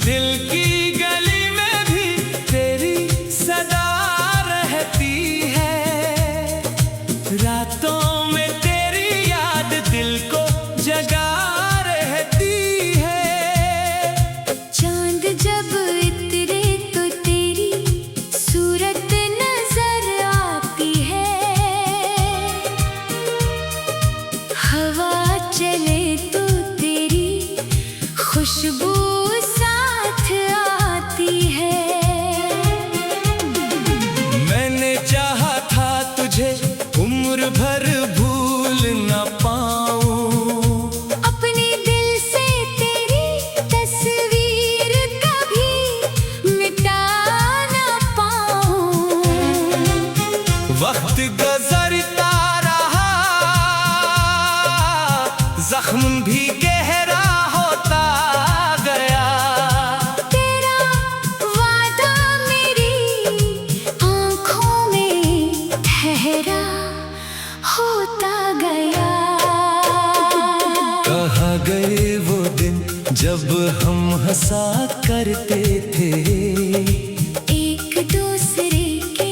दिल की गली में भी तेरी सदा रहती है। रातों में तेरी याद दिल को जगा रहती है। चांद जब इतरे तो तेरी सूरत नजर आती है। हवा चले तो तेरी खुशबू साथ आती है। मैंने चाहा था तुझे उम्र भर भूल न पाऊं। अपने दिल से तेरी तस्वीर कभी मिटा न पाऊं। वक्त गुजरता रहा, जख्म भी गहरा होता गया। तेरा वादा मेरी आँखों में ठहरा होता गया। कहाँ गए वो दिन जब हम हंसा करते थे। एक दूसरे के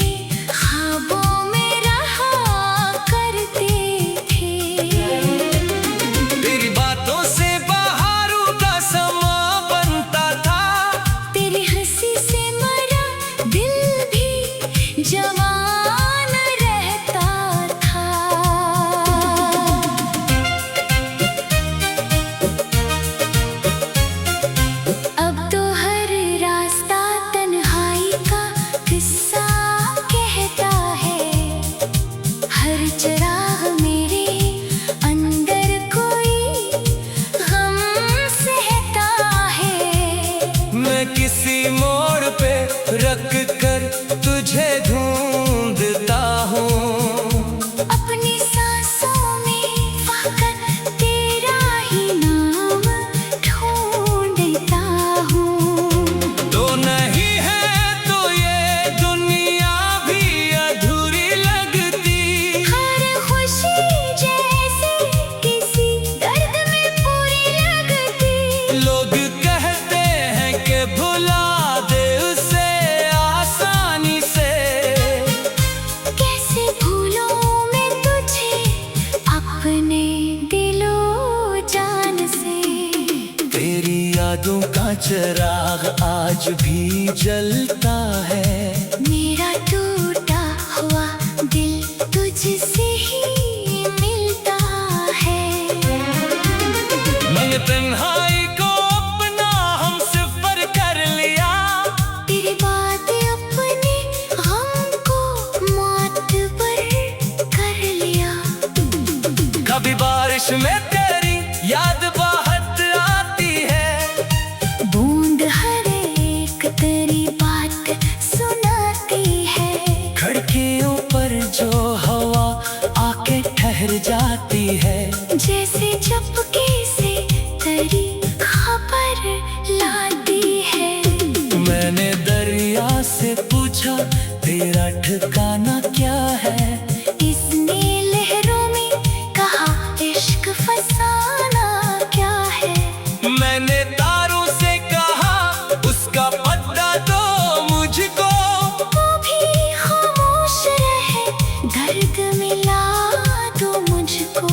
ख्वाबों में रहा करते थे। तेरी बातों से बहारों का समा बनता था। तेरी हंसी से मरा दिल भी जवान रहता था। अब तो हर रास्ता तन्हाई का किस्सा कहता है। हर चिराग मेरे अंदर कोई गम सहता है। मैं किसी मोड़ पे रख कर तुझे ढूंढता हूँ। अपनी सांसों में फकत तेरा ही नाम ढूंढता हूँ। तो नहीं है तो ये दुनिया भी अधूरी लगती। हर खुशी जैसे किसी दर्द में पूरी लगती। लोग कहते हैं कि भुला दे उसे आसानी से। कैसे भूलूं मैं तुझे अपने दिलो जान से। तेरी यादों का चिराग आज भी जलता है। मेरा टूटा हुआ दिल तुझसे ही मिलता है। मैंने तन्हाई को अपना हम सिफर कर लिया। तेरी बात अपने गम को मातबर कर लिया। कभी बारिश में तेरी याद बहुत आती है। बूंद हर एक तेरी बात सुनाती है। खिड़कियों पर जो हवा आके ठहर जाती है। जैसे चुपके से तेरी खबर लाती है। मैंने दरिया से पूछा तेरा ठिकाना क्या है। इसने लहरों में कहा इश्क फसाना क्या है। मैंने तारों से कहा उसका पता दो मुझको। वो भी खामोश रहे दर्द मिला दो मुझको।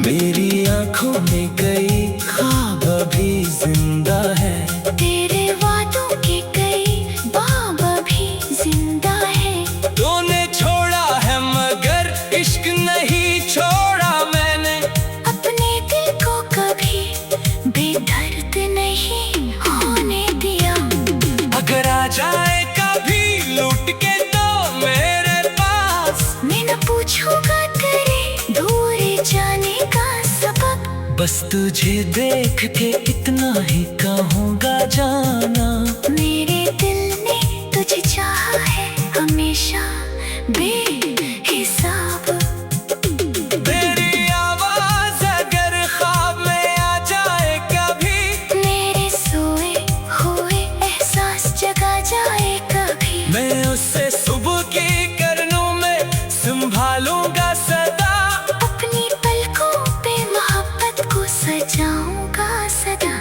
मेरी आंखों में कई ख्वाब भी जिंदा है। तेरे वादों के कई बाब भी जिंदा है। तूने छोड़ा है मगर इश्क नहीं छोड़ा मैंने। अपने दिल को कभी बेदर्द नहीं होने दिया। अगर आ जाए कभी लूट के तो मेरे पास। मैं न पूछूंगा तेरे दूर जाने का सबब। बस तुझे देख के इतना ही कहूँगा जाना। मेरे दिल ने तुझे चाहा है हमेशा बेहिसाब। तेरी आवाज अगर ख्वाब में आ जाए कभी। मेरे सोए हुए एहसास जगा जाए कभी। मैं उससे सुबह की करनों में संभालूंगा सदा। अपनी पलकों पे मोहब्बत को सजाऊंगा सदा।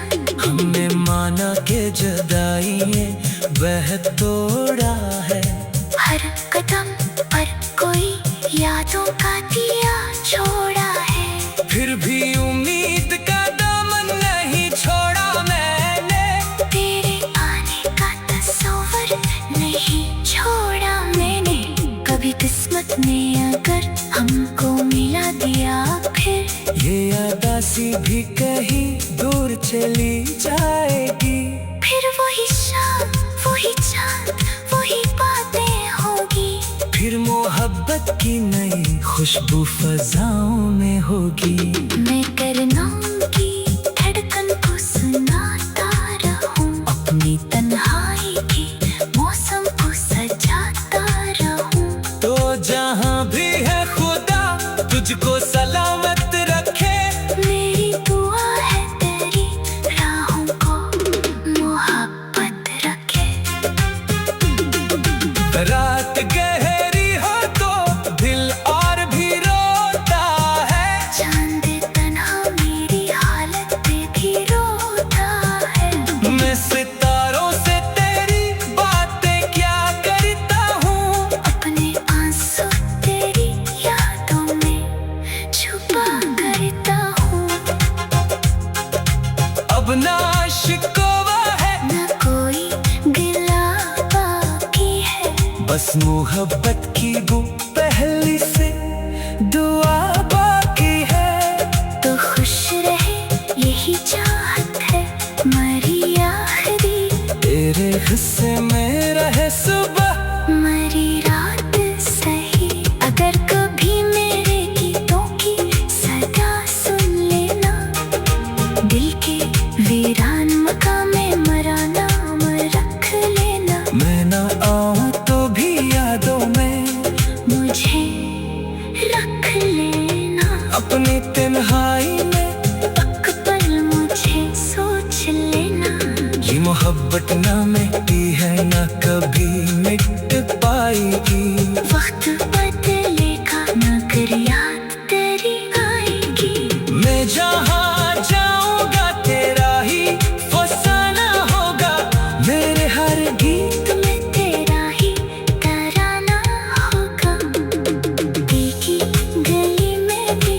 हमने माना के तरह तोड़ा है। हर कदम पर कोई यादों का दिया छोड़ा है। फिर भी उम्मीद का दामन नहीं छोड़ा मैंने। तेरे आने का तस्वर नहीं छोड़ा मैंने। कभी किस्मत ने अगर हमको मिला दिया फिर ये यादासी भी कहीं दूर चली जाएगी। फिर वही शाम, वही चांद, वही बातें होगी। फिर मोहब्बत की नई खुशबू फजाओं में होगी। मैं करनाम की धड़कन को सुनाता रहूं। अपनी तन्हाई की मौसम को सजाता रहूं। तो जहां भी है खुदा तुझको सलामत रखे। मेरी दुआ है तेरी राहों को मोहब्बत रखे। रात गहरी हो तो दिल और भी रोता है। चांद तन्हा मेरी हालत पे भी रोता है। मैं सितारों से तेरी बातें क्या करता हूँ। अपने आंसू तेरी यादों में छुपा करता हूँ। अब ना शिकवा है न कोई गिला बाकी है। बस मोहब्बत की वो पहली से दुआ बाकी है। तो खुश रहे यही चाहत है मरी आखिरी। तेरे हिस्से में रहे सुबह मरी रात सही। अगर कभी मेरे गीतों की सदा सुन लेना। दिल के वीरान मकाम में मरा नाम रख लेना। मैं ना आऊं तो भी यादों में मुझे रख लेना। अपनी तन्हाई में पक पल मुझे सोच लेना। ये मोहब्बत ना मिटती है ना कभी मिट पाएगी। वक्त बदलेगा मगर याद तेरी आएगी। मैं जहाँ जाऊंगा तेरा ही फसाना होगा। मेरे हर गीत में तेरा ही तराना होगा। दिल की गली में भी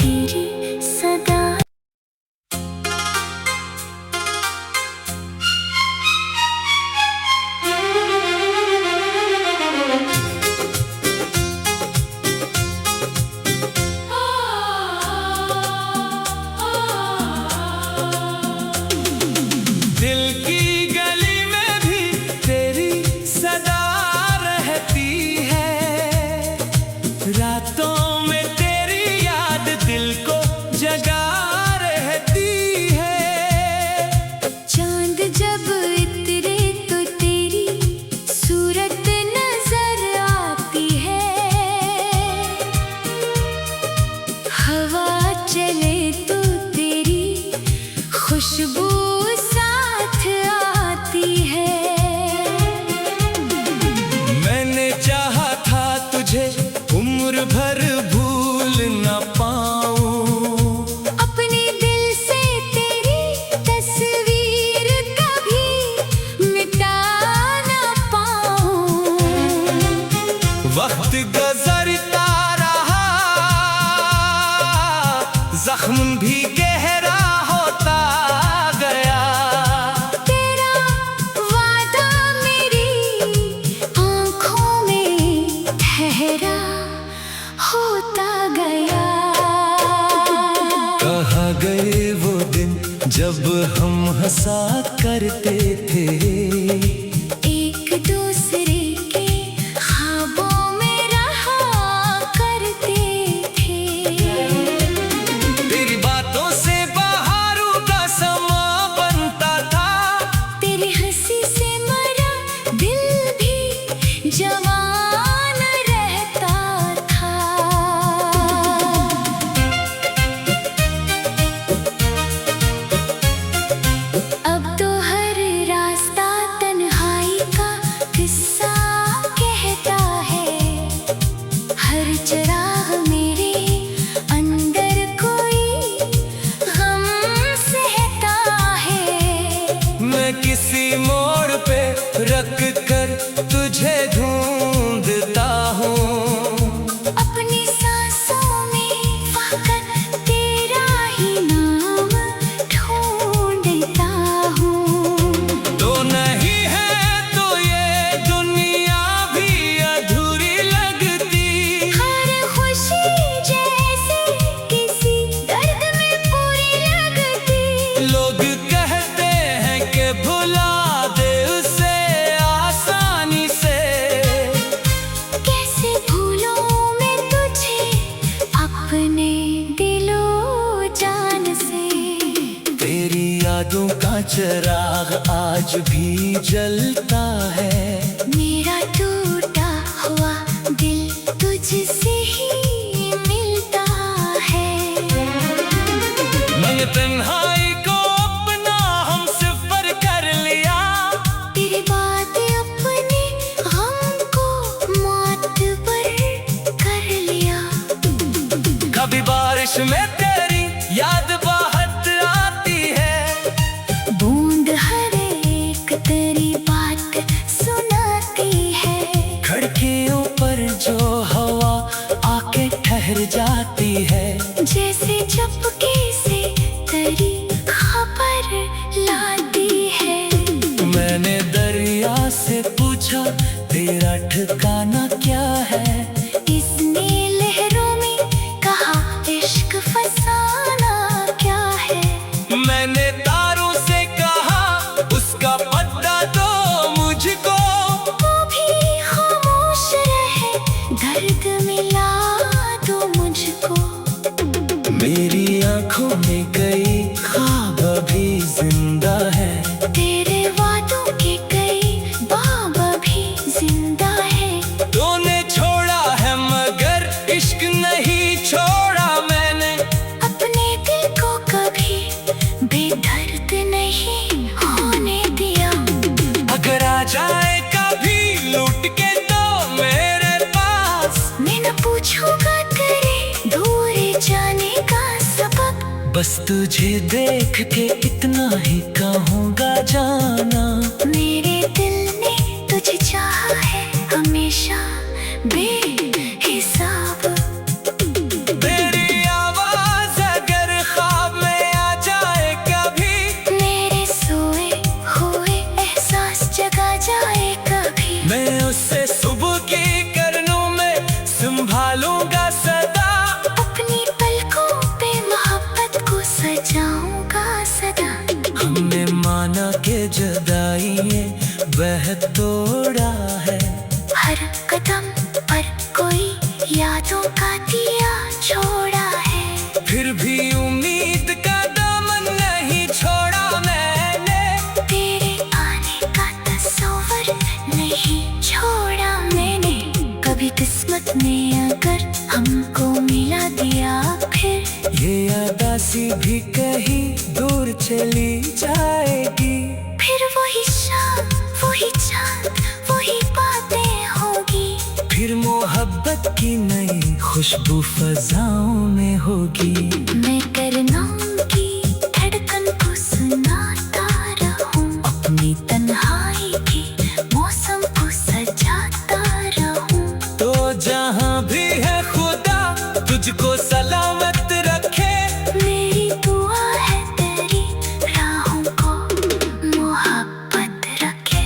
तेरी सदा। दिल की गली में भी तेरी सदा रहती है। रातों में तेरी याद दिल को जगा रहती है। चांद जब इतरे तो तेरी सूरत नजर आती है। हवा चले तो तेरी खुशबू साथ आती है। मैंने चाहा था तुझे उम्र भर भूल न पाऊं। अपने दिल से तेरी तस्वीर कभी मिटा ना पाऊं। वक्त गुजरता रहा जख्म भी गहरा होता गया। तेरा वादा मेरी आँखों में ठहरा होता गया। कहाँ गए वो दिन जब हम हंसा करते थे। एक दूसरे के ख्वाबों में रहा करते थे। तेरी बातों से बहारों का समा बनता था। तेरी हंसी से मरा दिल भी जवान रहता था। अब तो हर रास्ता तन्हाई का किस्सा कहता है। हर चिराग मेरे अंदर कोई गम सहता है। मैं किसी मोड़ पे रख लोग कहते हैं कि भुला दे उसे आसानी से। कैसे भूलूं मैं तुझे अपने दिलो जान से। तेरी यादों का चिराग आज भी जलता है। मेरा टूटा हुआ दिल तुझसे ही मिलता है। मैंने तन्हाई को अपना हमसफर कर लिया। तेरी बातें अपने गम को मातबर कर लिया। कभी बारिश में तेरी याद बहुत आती है। बूंद हर एक तेरी बात सुनाती है। खिड़कियों पर जो हवा आके ठहर जाती है। जैसे चुपके से तेरी खबर लाती है। मैंने दरिया से पूछा तेरा ठिकाना क्या है। इसने लहरों में कहा इश्क फसाना क्या है। मैंने तारों से कहा उसका पता दो मुझको। वो भी खामोश रहे दर्द मिला दो मुझको। मेरी आंखों में कई ख्वाब अभी जिंदा है। तेरे वादों के कई बाब भी जिंदा है। तूने छोड़ा है मगर इश्क नहीं छोड़ा मैंने। अपने दिल को कभी बेदर्द नहीं होने दिया। अगर आ जाए कभी लौट के तो मेरे पास। मैं न पूछूंगा तेरे दूर जाने का सबब। बस तुझे देख के इतना ही कहूँगा जाना। मेरे दिल ने तुझे चाहा है हमेशा बेहिसाब। तेरी आवाज अगर ख्वाब में आ जाए कभी। मेरे सोए हुए एहसास जगा जाए कभी। मैं उससे सुबह की करनों में संभालूंगा सदा। अपनी पलकों पे मोहब्बत को सजाऊंगा सदा। हमने माना के जुदाई ने वह तोड़ा है। हर कदम पर कोई यादों का दिया छोड़ा है। फिर भी उम्मीद का दामन नहीं छोड़ा मैंने। तेरे आने का तस्वर नहीं छोड़ा मैंने। कभी किस्मत ने अगर हमको मिला दिया फिर। ये अदासी भी कहीं दूर चली जाएगी। फिर वही शाम वही चांद वही बातें होगी। फिर मोहब्बत की नई खुशबू फजाओं में होगी। मैं करनाम की धड़कन को सुनाता रहूं। अपनी तन्हाई की मौसम को सजाता रहूं। तो जहाँ भी है खुदा तुझको सलामत रखे। मेरी दुआ है तेरी राहों को मोहब्बत रखे।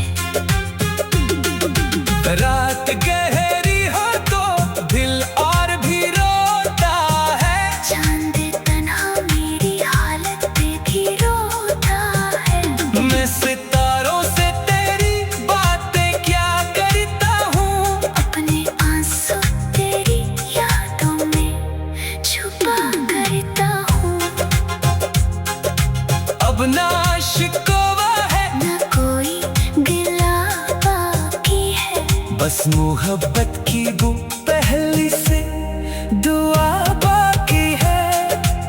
रात गहरी हो तो दिल और भी रोता है। चांद तन्हा मेरी हालत पे भी रोता है। मैं सितारों से तेरी बातें क्या करता हूँ। अपने आंसू तेरी यादों में छुपा करता हूँ। अब ना शिकवा है न कोई गिला बाकी है। बस मोहब्बत की वो पहली से दुआ बाकी है।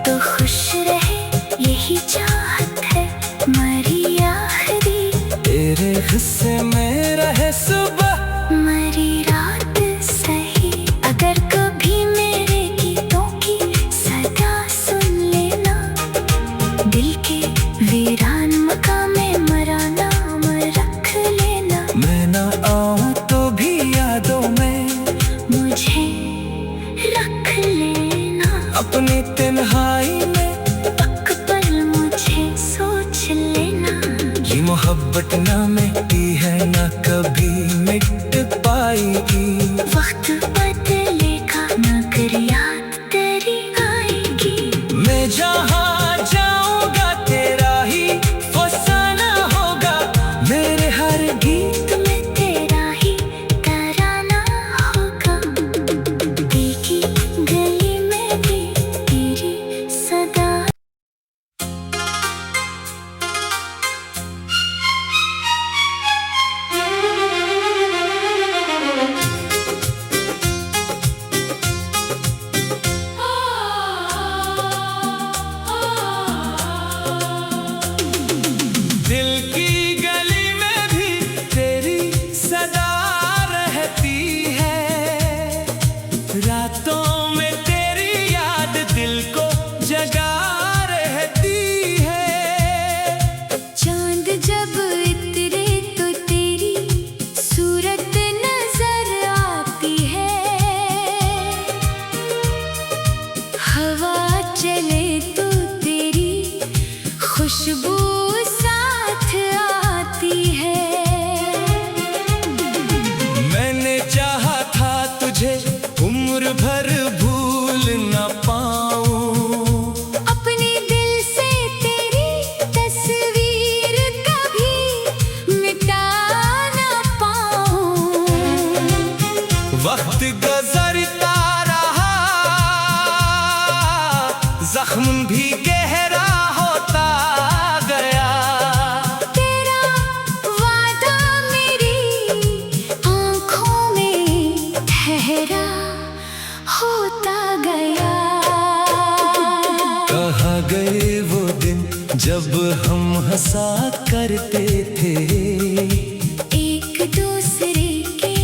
तो खुश रहे यही चाहत है मरी आखिरी। तेरे हिस्से में रहे सुबह मरी रात सही। अगर कभी मेरे गीतों की सदा सुन लेना। दिल के वीरान मकाम में मरा नाम रख लेना। मैं ना आऊं तो भी यादों में मुझे रख लेना। अपनी तन्हाई में पक पल मुझे सोच लेना। ये मोहब्बत ना मिटती है ना कभी मिट पाएगी। वक्त बदलेगा मगर याद तेरी आएगी। मैं जहाँ जाऊंगा तेरा दिल की गली में भी तेरी सदा रहती है। रातों में तेरी याद दिल को जगा रहती है। चांद जब इतरे तो तेरी सूरत नजर आती है। हवा चले तो तेरी खुशबू साथ आती है। मैंने चाहा था तुझे उम्र भर भूल न पाऊं। अपने दिल से तेरी तस्वीर कभी मिटा ना पाऊं। वक्त गुजरता रहा, जख्म भी गहरा होता गया। तेरा वादा मेरी आँखों में ठहरा होता गया। कहाँ गए वो दिन जब हम हंसा करते थे। एक दूसरे के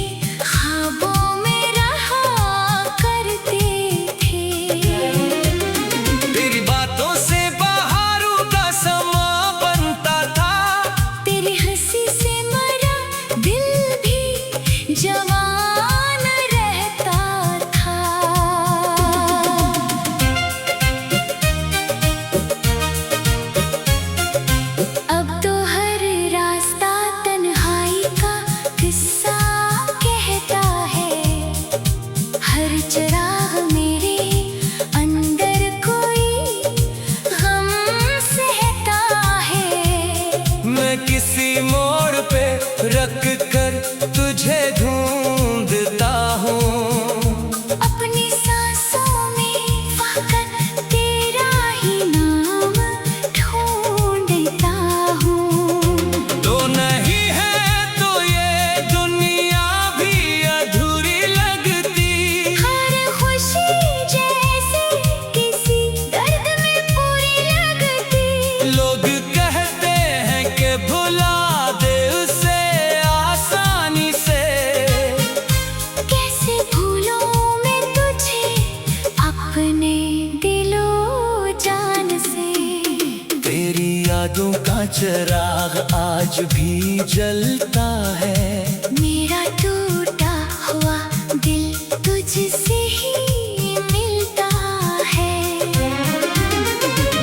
ख्वाबों में रहा करते थे। तेरी बातों से बहारों का समा बनता था। तेरी हंसी से मरा दिल भी जवान रहता था। अब तो हर रास्ता तन्हाई का किस्सा कहता है। हर चिराग मेरे अंदर कोई गम सहता है। मैं किसी मोड़ पे रख कर तुझे ढूंढता हूँ। अपनी सांसों में वक्त तेरा ही नाम ढूंढता हूँ। तो नहीं है तो ये दुनिया भी अधूरी लगती। हर खुशी जैसे किसी दर्द में पूरी लगती। लोग कहते हैं कि भुला दे उसे आसानी से। कैसे भूलूं मैं तुझे अपने दिलो जान से। तेरी यादों का चिराग आज भी जलता है। मेरा टूटा हुआ दिल तुझसे ही मिलता है।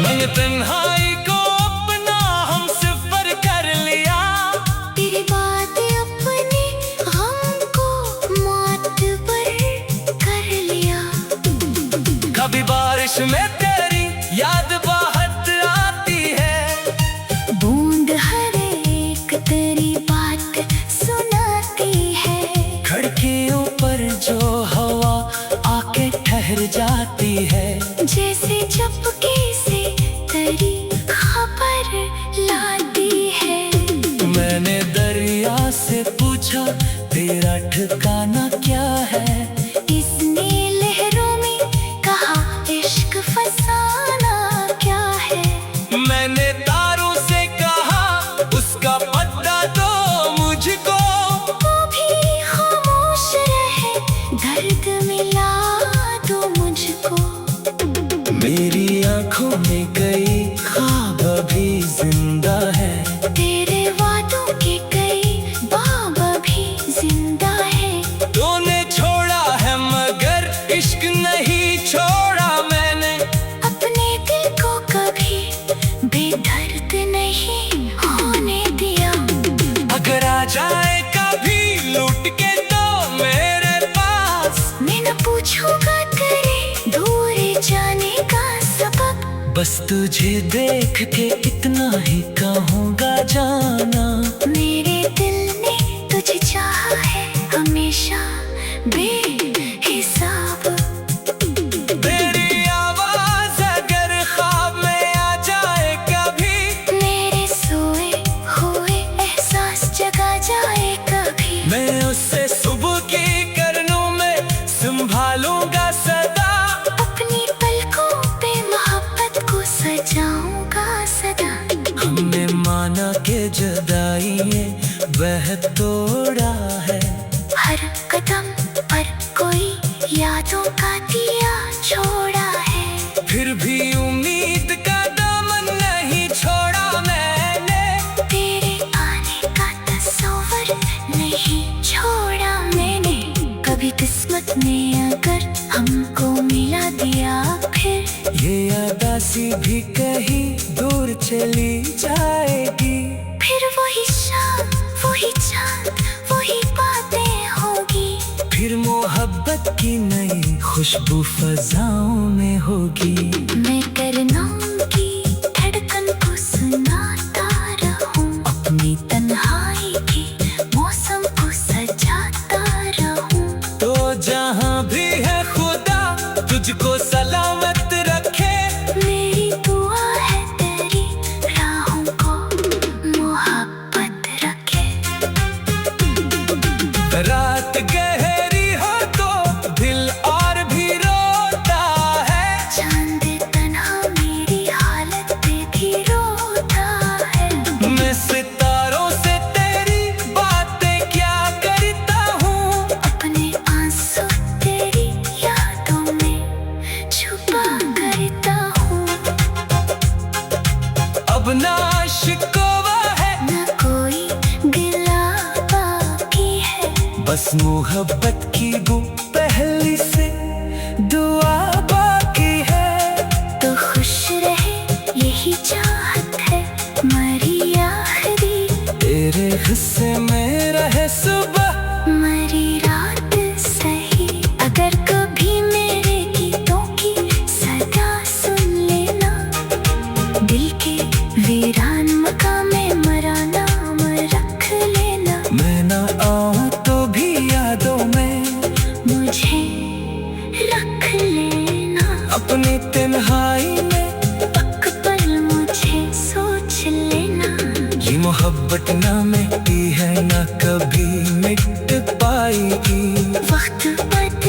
मैंने तन्हाई को अपना हम सफर कर लिया। तेरी बात अपने गम को मात पर कर लिया। कभी बारिश में तेरी याद बहुत आती है। बूंद हर एक तेरी बात सुनाती है। खिड़कियों पर जो हवा आके ठहर जाती है। जैसे चुपके से तेरी खबर लाती है। मैंने दरिया से पूछा तेरा ठिकाना क्या है। इसने लहरों में कहा इश्क फसाना क्या है। मैंने तारों से कहा उसका पता दो मुझको। वो भी खामोश रहे दर्द मिला दो मुझको। मेरी आंखों में कई ख्वाब भी जिंदा है। तेरे वादों के कई बाब भी जिंदा है। तूने छोड़ा है मगर इश्क नहीं छोड़ा मैंने। अपने दिल को कभी बेदर्द नहीं होने दिया। अगर आ जाए कभी लूट के तो मेरे पास। मैं न पूछूंगा तेरे दूर जाने का सबब। बस तुझे देख के इतना ही कहूँगा जाना। मेरे दिल ने तुझे चाहा है हमेशा बेहिसाब। तेरी आवाज अगर ख्वाब में आ जाए कभी। मेरे सोए हुए एहसास जगा जाए कभी। मैं उससे सुबह की करनों में संभालूंगा सदा। अपनी पलकों पे मोहब्बत को सजाऊंगा सदा। हमने मान माना के जुदाई ने वह तोड़ा है। हर कदम पर कोई यादों का दिया छोड़ा है। फिर भी उम्मीद का दामन नहीं छोड़ा मैंने। तेरे आने का तस्वर नहीं छोड़ा मैंने। कभी किस्मत ने अगर हमको मिला दिया फिर ये यादासी भी कहीं दूर चली जाएगी। फिर वही शाम वही चांद वही बातें होगी। फिर मोहब्बत की नई खुशबू फजाओं में होगी। मैं करनाम की धड़कन को सुनाता रहूं। अपनी तन्हाई की मौसम को सजाता रहूं। तो जहां भी है खुदा तुझको सलामत रखे। मेरी दुआ है तेरी राहों को मोहब्बत रखे। रात गहरी हो तो दिल और भी रोता है। चांद तन्हा मेरी हालत पे भी रोता है। मैं सितारों से तेरी बातें क्या करता हूँ। अपने आंसू तेरी यादों में छुपा करता हूँ। अब ना शिकवा है न कोई गिला बाकी है। बस मोहब्बत की वो पहली से दुआ बाकी है। तो खुश रहे यही चाहत है मरी आखिरी। तेरे हिस्से में रहे सुबह मरी रात सही। अगर कभी मेरे गीतों की सदा सुन लेना। दिल के वीरान मकाम में मरा नाम रख लेना। मैं ना आऊं तो भी यादों में मुझे रख लेना। अपनी तन्हाई में पक पल मुझे सोच लेना। ये मोहब्बत ना मिटती है ना कभी मिट पाएगी। वक्त बदले